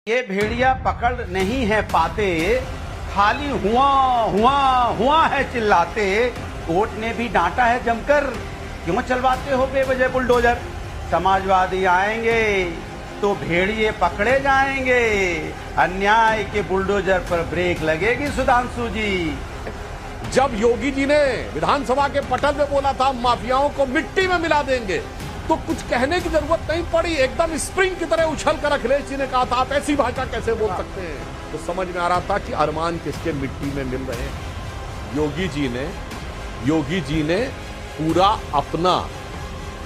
ये भेड़िया पकड़ नहीं है पाते, खाली हुआ हुआ हुआ है चिल्लाते। कोर्ट ने भी डांटा है जमकर, क्यों चलवाते हो बेवजह बुलडोजर। समाजवादी आएंगे तो भेड़िए पकड़े जाएंगे, अन्याय के बुलडोजर पर ब्रेक लगेगी सुधांशु जी। जब योगी जी ने विधानसभा के पटल में बोला था माफियाओं को मिट्टी में मिला देंगे, तो कुछ कहने की जरूरत नहीं पड़ी। एकदम स्प्रिंग की तरह उछल कर अखिलेश जी ने कहा था आप ऐसी भाषा कैसे बोल सकते हैं। तो समझ में आ रहा था कि अरमान किसके मिट्टी में मिल रहे हैं। योगी जी ने पूरा अपना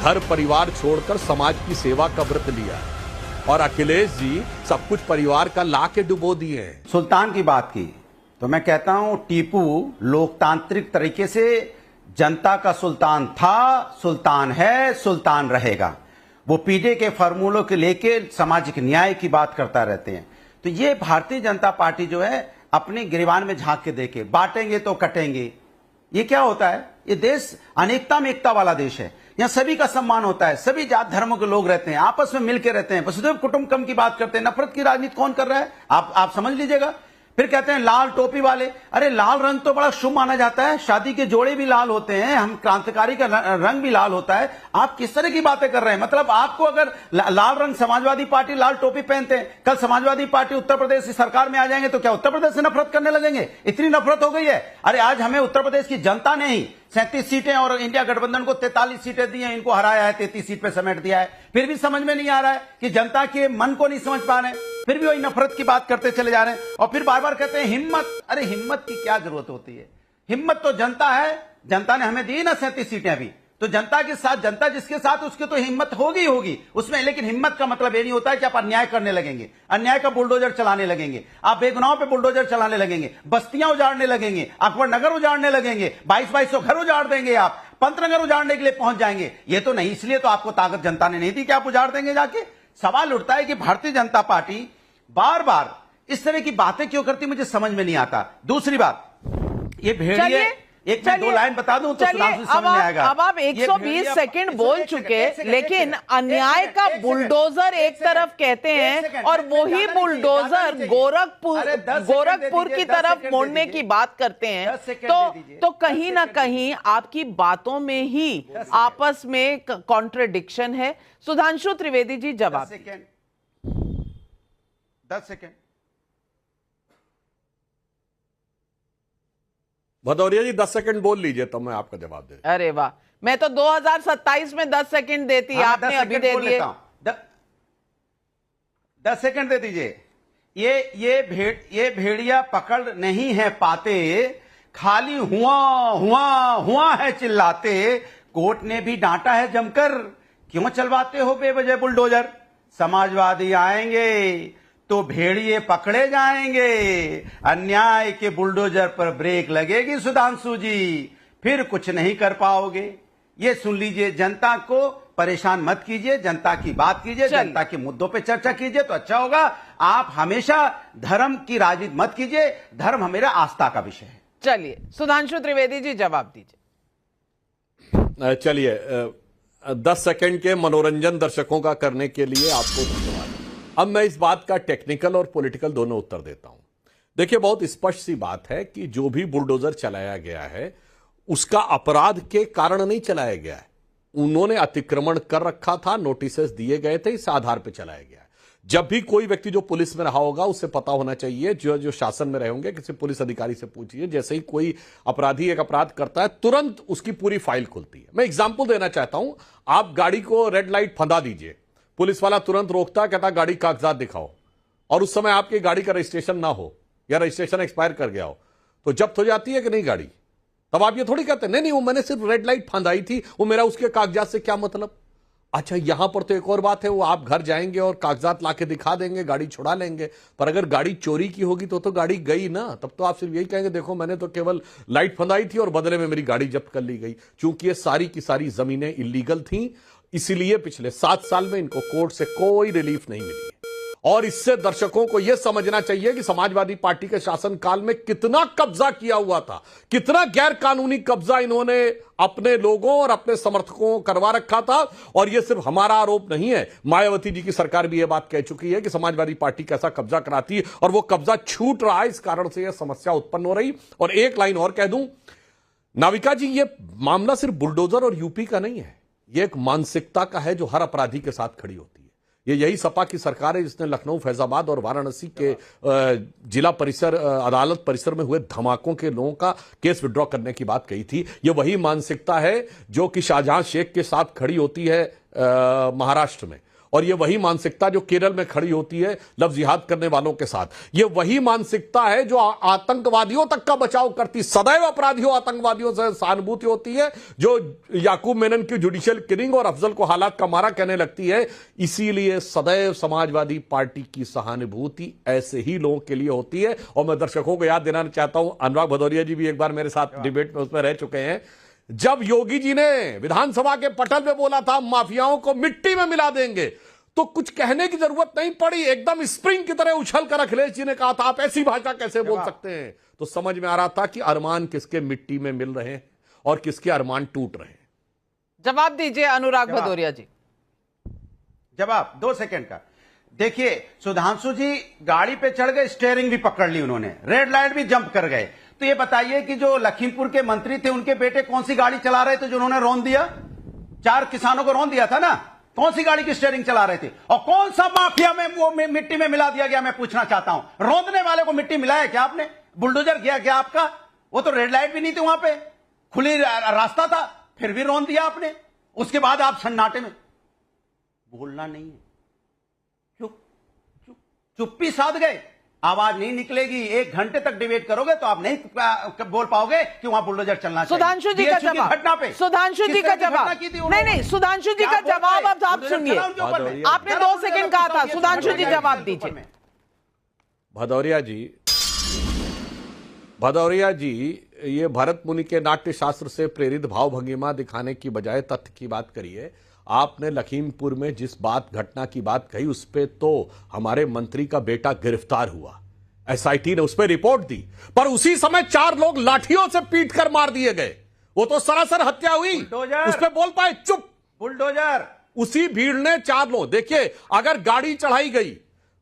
घर परिवार छोड़कर समाज की सेवा का व्रत लिया, और अखिलेश जी सब कुछ परिवार का ला के डुबो दिए हैं। सुल्तान की बात की तो मैं कहता हूं टीपू लोकतांत्रिक तरीके से जनता का सुल्तान था, सुल्तान है, सुल्तान रहेगा। वो पीडे के फार्मूलों के लेके सामाजिक न्याय की बात करता रहते हैं। तो ये भारतीय जनता पार्टी जो है अपने गिरबान में झांक के देखे, बांटेंगे तो कटेंगे। ये क्या होता है? ये देश अनेकता में एकता वाला देश है। यहाँ सभी का सम्मान होता है, सभी जात धर्मों के लोग रहते हैं, आपस में मिलकर रहते हैं। वसुधैव कुटुंबकम की बात करते हैं। नफरत की राजनीति कौन कर रहा है? आप समझ लीजिएगा। फिर कहते हैं लाल टोपी वाले। अरे लाल रंग तो बड़ा शुभ माना जाता है, शादी के जोड़े भी लाल होते हैं, हम क्रांतिकारी का रंग भी लाल होता है। आप किस तरह की बातें कर रहे हैं? मतलब आपको अगर लाल रंग, समाजवादी पार्टी लाल टोपी पहनते हैं, कल समाजवादी पार्टी उत्तर प्रदेश की सरकार में आ जाएंगे तो क्या उत्तर प्रदेश से नफरत करने लगेंगे? इतनी नफरत हो गई है। अरे आज हमें उत्तर प्रदेश की जनता ने ही 37 सीटें और इंडिया गठबंधन को 43 सीटें दी हैं, इनको हराया है, 33 सीट पे समेट दिया है। फिर भी समझ में नहीं आ रहा है कि जनता के मन को नहीं समझ पा रहे हैं, फिर भी वही नफरत की बात करते चले जा रहे हैं। और फिर बार बार कहते हैं हिम्मत। अरे हिम्मत की क्या जरूरत होती है? हिम्मत तो जनता है, जनता ने हमें दी ना 37 सीटें अभी। तो जनता के साथ, जनता जिसके साथ, उसके तो हिम्मत होगी उसमें। लेकिन हिम्मत का मतलब ये नहीं होता है कि आप अन्याय करने लगेंगे, अन्याय का बुलडोजर चलाने लगेंगे, आप बेगुनाहों पे बुलडोजर चलाने लगेंगे, बस्तियां उजाड़ने लगेंगे, अकबर नगर उजाड़ने लगेंगे, 2200 घर उजाड़ देंगे, आप पंतनगर उजाड़ने के लिए पहुंच जाएंगे। ये तो नहीं, इसलिए तो आपको ताकत जनता ने नहीं दी कि आप उजाड़ देंगे जाके। सवाल उठता है कि भारतीय जनता पार्टी बार बार इस तरह की बातें क्यों करती, मुझे समझ में नहीं आता। दूसरी बात, ये भेड़िए, एक मैं 2 लाइन बता दूं तो सुधांशु समझ में आएगा। अब आप 120 सेकंड बोल चुके, लेकिन अन्याय का बुलडोजर एक तरफ कहते हैं और वही बुलडोजर गोरखपुर की तरफ मोड़ने की बात करते हैं। तो कहीं ना कहीं आपकी बातों में ही आपस में कॉन्ट्रडिक्शन है। सुधांशु त्रिवेदी जी जवाब। 10 सेकेंड। भदौरिया जी 10 सेकंड बोल लीजिए तब मैं आपका जवाब दे। अरे वाह, मैं तो 2027 में 10 सेकंड देती, आपने अभी दे दिए। 10 सेकंड दे दीजिए। ये भेड़िया पकड़ नहीं है पाते, खाली हुआ हुआ हुआ है चिल्लाते। कोर्ट ने भी डांटा है जमकर, क्यों चलवाते हो बेवजह बुलडोजर। समाजवादी आएंगे तो भेड़िए पकड़े जाएंगे, अन्याय के बुलडोजर पर ब्रेक लगेगी सुधांशु जी, फिर कुछ नहीं कर पाओगे। ये सुन लीजिए, जनता को परेशान मत कीजिए, जनता की बात कीजिए, जनता के मुद्दों पे चर्चा कीजिए तो अच्छा होगा। आप हमेशा धर्म की राजनीति मत कीजिए, धर्म हमारा आस्था का विषय है। चलिए सुधांशु त्रिवेदी जी जवाब दीजिए। चलिए 10 सेकंड के मनोरंजन दर्शकों का करने के लिए आपको धन्यवाद। अब मैं इस बात का टेक्निकल और पॉलिटिकल दोनों उत्तर देता हूं। देखिए, बहुत स्पष्ट सी बात है कि जो भी बुलडोजर चलाया गया है उसका अपराध के कारण नहीं चलाया गया है। उन्होंने अतिक्रमण कर रखा था, नोटिसेस दिए गए थे, इस आधार पर चलाया गया है। जब भी कोई व्यक्ति जो पुलिस में रहा होगा उसे पता होना चाहिए, जो शासन में रहे होंगे, किसी पुलिस अधिकारी से पूछिए, जैसे ही कोई अपराधी एक अपराध करता है तुरंत उसकी पूरी फाइल खुलती है। मैं एग्जाम्पल देना चाहता हूं, आप गाड़ी को रेड लाइट फंदा दीजिए, पुलिस वाला तुरंत रोकता, कहता गाड़ी कागजात दिखाओ, और उस समय आपकी गाड़ी का रजिस्ट्रेशन ना हो या रजिस्ट्रेशन एक्सपायर कर गया हो तो जब्त हो जाती है कि नहीं गाड़ी। तब आप ये थोड़ी कहते नहीं नहीं वो मैंने सिर्फ रेड लाइट फंदाई थी, वो मेरा उसके कागजात से क्या मतलब। अच्छा, यहां पर तो एक और बात है, वो आप घर जाएंगे और कागजात लाके दिखा देंगे, गाड़ी छुड़ा लेंगे, पर अगर गाड़ी चोरी की होगी तो गाड़ी गई ना। तब तो आप सिर्फ यही कहेंगे देखो मैंने तो केवल लाइट फंदाई थी और बदले में मेरी गाड़ी जब्त कर ली गई। चूंकि ये सारी की सारी जमीनें इलीगल थी, इसीलिए पिछले 7 साल में इनको कोर्ट से कोई रिलीफ नहीं मिली है। और इससे दर्शकों को यह समझना चाहिए कि समाजवादी पार्टी के शासनकाल में कितना कब्जा किया हुआ था, कितना गैर कानूनी कब्जा इन्होंने अपने लोगों और अपने समर्थकों को करवा रखा था। और यह सिर्फ हमारा आरोप नहीं है, मायावती जी की सरकार भी यह बात कह चुकी है कि समाजवादी पार्टी कैसा कब्जा कराती है और वो कब्जा छूट रहा है, इस कारण से यह समस्या उत्पन्न हो रही। और एक लाइन और कह दूं नाविका जी, यह मामला सिर्फ बुलडोजर और यूपी का नहीं है, यह एक मानसिकता का है जो हर अपराधी के साथ खड़ी होती है। ये यही सपा की सरकार है जिसने लखनऊ, फैजाबाद और वाराणसी के जिला परिसर, अदालत परिसर में हुए धमाकों के लोगों का केस विड्रॉ करने की बात कही थी। ये वही मानसिकता है जो कि शाहजहां शेख के साथ खड़ी होती है महाराष्ट्र में, और ये वही मानसिकता जो केरल में खड़ी होती है लव जिहाद करने वालों के साथ। ये वही मानसिकता है जो आतंकवादियों तक का बचाव करती, सदैव अपराधियों आतंकवादियों से सहानुभूति होती है, जो याकूब मेनन की जुडिशियल किलिंग और अफजल को हालात का मारा कहने लगती है। इसीलिए सदैव समाजवादी पार्टी की सहानुभूति ऐसे ही लोगों के लिए होती है। और मैं दर्शकों को याद दिलाना चाहता हूं, अनुराग भदौरिया जी भी एक बार मेरे साथ डिबेट में उसमें रह चुके हैं, जब योगी जी ने विधानसभा के पटल में बोला था माफियाओं को मिट्टी में मिला देंगे, तो कुछ कहने की जरूरत नहीं पड़ी, एकदम स्प्रिंग की तरह उछल कर अखिलेश जी ने कहा था आप ऐसी भाषा कैसे बोल सकते हैं। तो समझ में आ रहा था कि अरमान किसके मिट्टी में मिल रहे हैं और किसके अरमान टूट रहे हैं। जवाब दीजिए अनुराग भदौरिया जी। जवाब 2 सेकंड का। देखिए, सुधांशु जी गाड़ी पे चढ़ गए, स्टीयरिंग भी पकड़ ली उन्होंने, रेड लाइट भी जंप कर गए। तो ये बताइए कि जो लखीमपुर के मंत्री थे उनके बेटे कौन सी गाड़ी चला रहे थे जो उन्होंने रौंद दिया? 4 किसानों को रौंद दिया था ना। कौन सी गाड़ी की स्टीयरिंग चला रहे थे और कौन सा माफिया में वो मिट्टी में मिला दिया गया? मैं पूछना चाहता हूं, रौंदने वाले को मिट्टी मिलाया क्या आपने? बुलडोजर गया क्या आपका? वो तो रेड लाइट भी नहीं थी, वहां पे खुली रास्ता था, फिर भी रौंद दिया आपने। उसके बाद आप सन्नाटे में, बोलना नहीं है, चुप्पी साध गए, आवाज नहीं निकलेगी। 1 घंटे तक डिबेट करोगे तो आप नहीं बोल पाओगे कि वहां बुलडोजर चलना चाहिए। सुधांशु जी का जवाब, घटना पे सुधांशु जी का जवाब, नहीं, सुधांशु जी का जवाब अब आप सुनिए। आपने 2 सेकंड कहा था, सुधांशु जी जवाब दीजिए। भदौरिया जी, ये भरत मुनि के नाट्य शास्त्र से प्रेरित भाव भंगिमा दिखाने की बजाय तथ्य की बात करिए। आपने लखीमपुर में जिस घटना की बात कही, उस पे तो हमारे मंत्री का बेटा गिरफ्तार हुआ, एसआईटी ने उस पर रिपोर्ट दी, पर उसी समय 4 लोग लाठियों से पीट कर मार दिए गए। वो तो सरासर हत्या हुई, उस पर बोल पाए चुप। बुलडोजर, उसी भीड़ ने 4 लोग, देखिए अगर गाड़ी चढ़ाई गई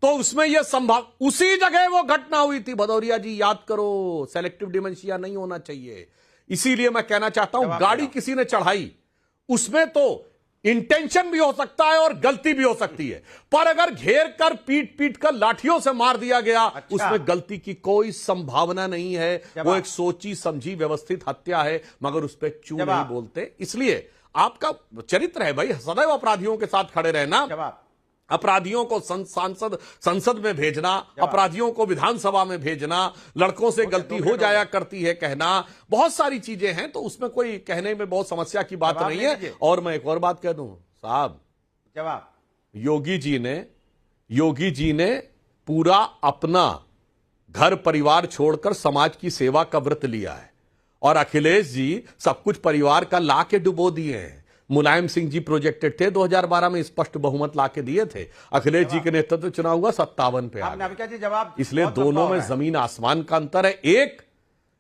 तो उसमें यह संभव, उसी जगह वो घटना हुई थी। भदौरिया जी याद करो, सेलेक्टिव डिमेंशिया नहीं होना चाहिए। इसीलिए मैं कहना चाहता हूं, गाड़ी किसी ने चढ़ाई, उसमें तो इंटेंशन भी हो सकता है और गलती भी हो सकती है, पर अगर घेर कर पीट कर लाठियों से मार दिया गया, उसमें गलती की कोई संभावना नहीं है। वो एक सोची समझी व्यवस्थित हत्या है, मगर उस पर चू नहीं बोलते। इसलिए आपका चरित्र है भाई, सदैव अपराधियों के साथ खड़े रहना, अपराधियों को संसद में भेजना, अपराधियों को विधानसभा में भेजना, लड़कों से गलती हो जाया करती है कहना, बहुत सारी चीजें हैं, तो उसमें कोई कहने में बहुत समस्या की बात नहीं है। और मैं एक और बात कह दूं साहब, जवाब, योगी जी ने पूरा अपना घर परिवार छोड़कर समाज की सेवा का व्रत लिया है, और अखिलेश जी सब कुछ परिवार का ला के डुबो दिए हैं। मुलायम सिंह जी प्रोजेक्टेड थे, 2012 में स्पष्ट बहुमत लाके दिए थे, अखिलेश जी के नेतृत्व चुनाव हुआ 57 पे आ गए। इसलिए दोनों में जमीन आसमान का अंतर है। एक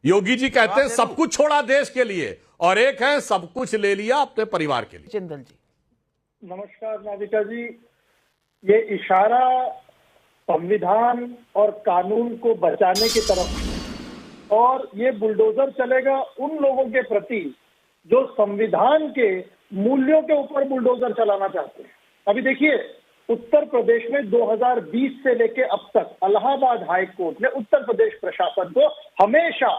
योगी जी कहते हैं सब कुछ छोड़ा देश के लिए, और एक है सब कुछ ले लिया अपने परिवार के लिए। जिंदल जी, नमस्कार नाविका जी। ये इशारा संविधान और कानून को बचाने की तरफ, और ये बुलडोजर चलेगा उन लोगों के प्रति जो संविधान के मूल्यों के ऊपर बुलडोजर चलाना चाहते हैं। अभी देखिए, उत्तर प्रदेश में 2020 से लेके अब तक इलाहाबाद हाई कोर्ट ने उत्तर प्रदेश प्रशासन को हमेशा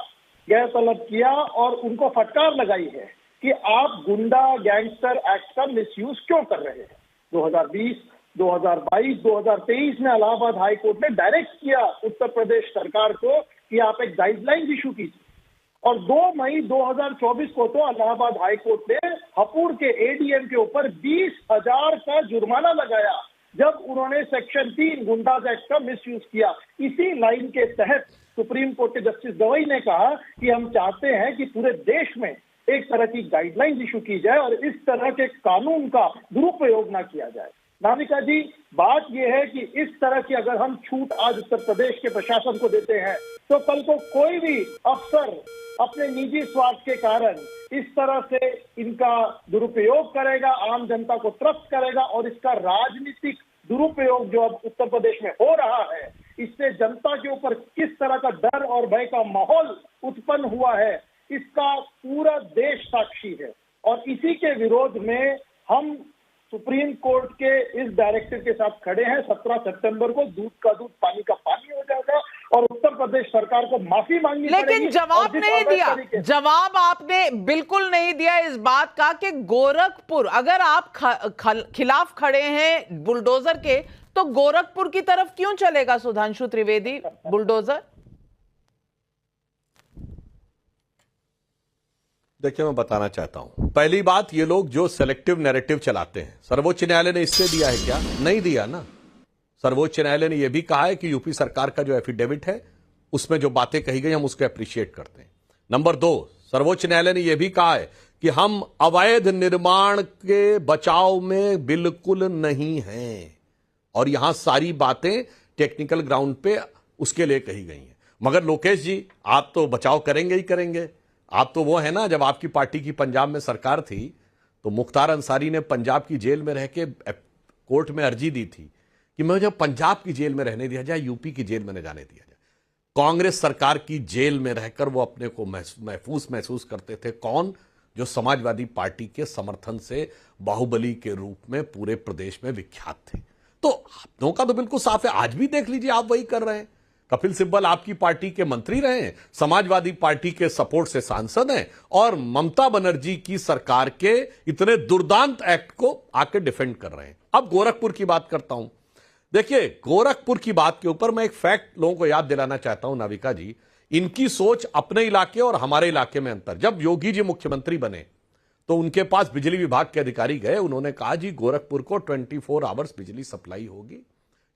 गैरतलब किया और उनको फटकार लगाई है कि आप गुंडा गैंगस्टर एक्ट का मिसयूज क्यों कर रहे हैं। 2020, 2022, 2023 में इलाहाबाद हाई कोर्ट ने डायरेक्ट किया उत्तर प्रदेश सरकार को कि आप एक गाइडलाइन इशू कीजिए, और 2 मई 2024 को तो इलाहाबाद हाई कोर्ट ने हपूर के एडीएम के ऊपर 20,000 का जुर्माना लगाया जब उन्होंने सेक्शन 3 गुंडाज एक्ट का मिसयूज किया। इसी लाइन के तहत सुप्रीम कोर्ट के जस्टिस गवई ने कहा कि हम चाहते हैं कि पूरे देश में एक तरह की गाइडलाइन इशू की जाए और इस तरह के कानून का दुरुपयोग ना किया जाए। नाविका जी, बात यह है कि इस तरह की अगर हम छूट आज उत्तर प्रदेश के प्रशासन को देते हैं तो कल को कोई भी अफसर अपने निजी स्वार्थ के कारण इस तरह से इनका दुरुपयोग करेगा, आम जनता को त्रस्त करेगा और इसका राजनीतिक दुरुपयोग जो अब उत्तर प्रदेश में हो रहा है, इससे जनता के ऊपर किस तरह का डर और भय का माहौल उत्पन्न हुआ है, इसका पूरा देश साक्षी है। और इसी के विरोध में हम सुप्रीम कोर्ट के इस डायरेक्टिव के साथ खड़े हैं। 17 सितंबर को दूध का दूध पानी का पानी हो जाएगा और उत्तर प्रदेश सरकार को माफी मांगनी पड़ेगी। लेकिन जवाब नहीं दिया, जवाब आपने बिल्कुल नहीं दिया इस बात का कि गोरखपुर, अगर आप खिलाफ खड़े हैं बुलडोजर के, तो गोरखपुर की तरफ क्यों चलेगा सुधांशु त्रिवेदी बुलडोजर? देखिए, मैं बताना चाहता हूं, पहली बात, ये लोग जो सेलेक्टिव नैरेटिव चलाते हैं, सर्वोच्च न्यायालय ने इससे दिया है क्या? नहीं दिया ना। सर्वोच्च न्यायालय ने यह भी कहा है कि यूपी सरकार का जो एफिडेविट है उसमें जो बातें कही गई हम उसको अप्रिशिएट करते हैं। नंबर 2, सर्वोच्च न्यायालय ने यह भी कहा है कि हम अवैध निर्माण के बचाव में बिल्कुल नहीं हैं और यहां सारी बातें टेक्निकल ग्राउंड पे उसके लिए कही गई हैं। मगर लोकेश जी, आप तो बचाव करेंगे ही करेंगे। आप तो वो है ना, जब आपकी पार्टी की पंजाब में सरकार थी तो मुख्तार अंसारी ने पंजाब की जेल में रह के कोर्ट में अर्जी दी थी कि मुझे पंजाब की जेल में रहने दिया जाए, यूपी की जेल में न जाने दिया जाए। कांग्रेस सरकार की जेल में रहकर वो अपने को महसूस करते थे। कौन? जो समाजवादी पार्टी के समर्थन से बाहुबली के रूप में पूरे प्रदेश में विख्यात थे। तो आप लोगों का तो बिल्कुल साफ है, आज भी देख लीजिए, आप वही कर रहे हैं। कपिल सिब्बल आपकी पार्टी के मंत्री रहे हैं, समाजवादी पार्टी के सपोर्ट से सांसद हैं और ममता बनर्जी की सरकार के इतने दुर्दांत एक्ट को आके डिफेंड कर रहे हैं। अब गोरखपुर की बात करता हूं। देखिए, गोरखपुर की बात के ऊपर मैं एक फैक्ट लोगों को याद दिलाना चाहता हूं, नाविका जी। इनकी सोच अपने इलाके और हमारे इलाके में अंतर। जब योगी जी मुख्यमंत्री बने तो उनके पास बिजली विभाग के अधिकारी गए, उन्होंने कहा जी गोरखपुर को 24 आवर्स बिजली सप्लाई होगी,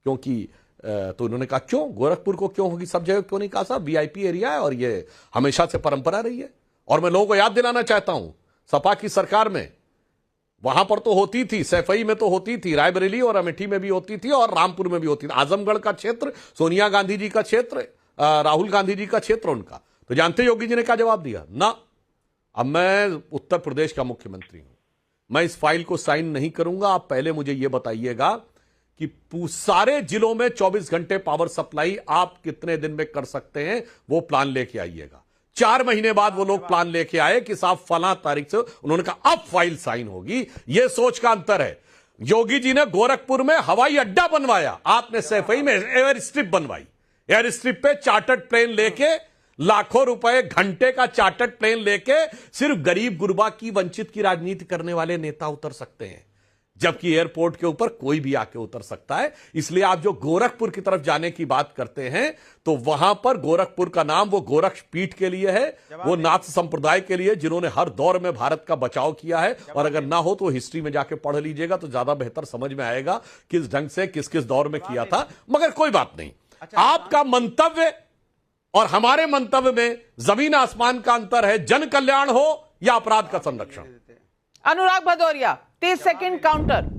क्योंकि तो उन्होंने कहा क्यों, गोरखपुर को क्यों होगी, सब जगह क्यों नहीं? कहा साहब वीआईपी एरिया है और ये हमेशा से परंपरा रही है। और मैं लोगों को याद दिलाना चाहता हूं, सपा की सरकार में वहां पर तो होती थी, सैफई में तो होती थी, रायबरेली और अमेठी में भी होती थी और रामपुर में भी होती थी। आजमगढ़ का क्षेत्र, सोनिया गांधी जी का क्षेत्र, राहुल गांधी जी का क्षेत्र उनका। तो जानते योगी जी ने क्या जवाब दिया? ना, अब मैं उत्तर प्रदेश का मुख्यमंत्री हूं, मैं इस फाइल को साइन नहीं करूंगा। आप पहले मुझे यह बताइएगा कि सारे जिलों में 24 घंटे पावर सप्लाई आप कितने दिन में कर सकते हैं, वो प्लान लेके आइएगा। 4 महीने बाद वो लोग प्लान लेके आए कि साहब फला तारीख से, उन्होंने कहा अब फाइल साइन होगी। ये सोच का अंतर है। योगी जी ने गोरखपुर में हवाई अड्डा बनवाया, आपने सैफई में एयर स्ट्रिप बनवाई। एयर स्ट्रिप पे चार्टर्ड प्लेन लेके, लाखों रुपए घंटे का चार्टर्ड प्लेन लेके सिर्फ गरीब गुरबा की, वंचित की राजनीति करने वाले नेता उतर सकते हैं, जबकि एयरपोर्ट के ऊपर कोई भी आके उतर सकता है। इसलिए आप जो गोरखपुर की तरफ जाने की बात करते हैं, तो वहां पर गोरखपुर का नाम वो गोरक्ष पीठ के लिए है, वो नाथ संप्रदाय के लिए, जिन्होंने हर दौर में भारत का बचाव किया है। और अगर ना हो तो हिस्ट्री में जाके पढ़ लीजिएगा तो ज्यादा बेहतर समझ में आएगा किस ढंग से किस किस दौर में किया था। मगर कोई बात नहीं, आपका मंतव्य और हमारे मंतव्य में जमीन आसमान का अंतर है। जन कल्याण हो या अपराध का संरक्षण। अनुराग भदौरिया, 30 सेकंड काउंटर।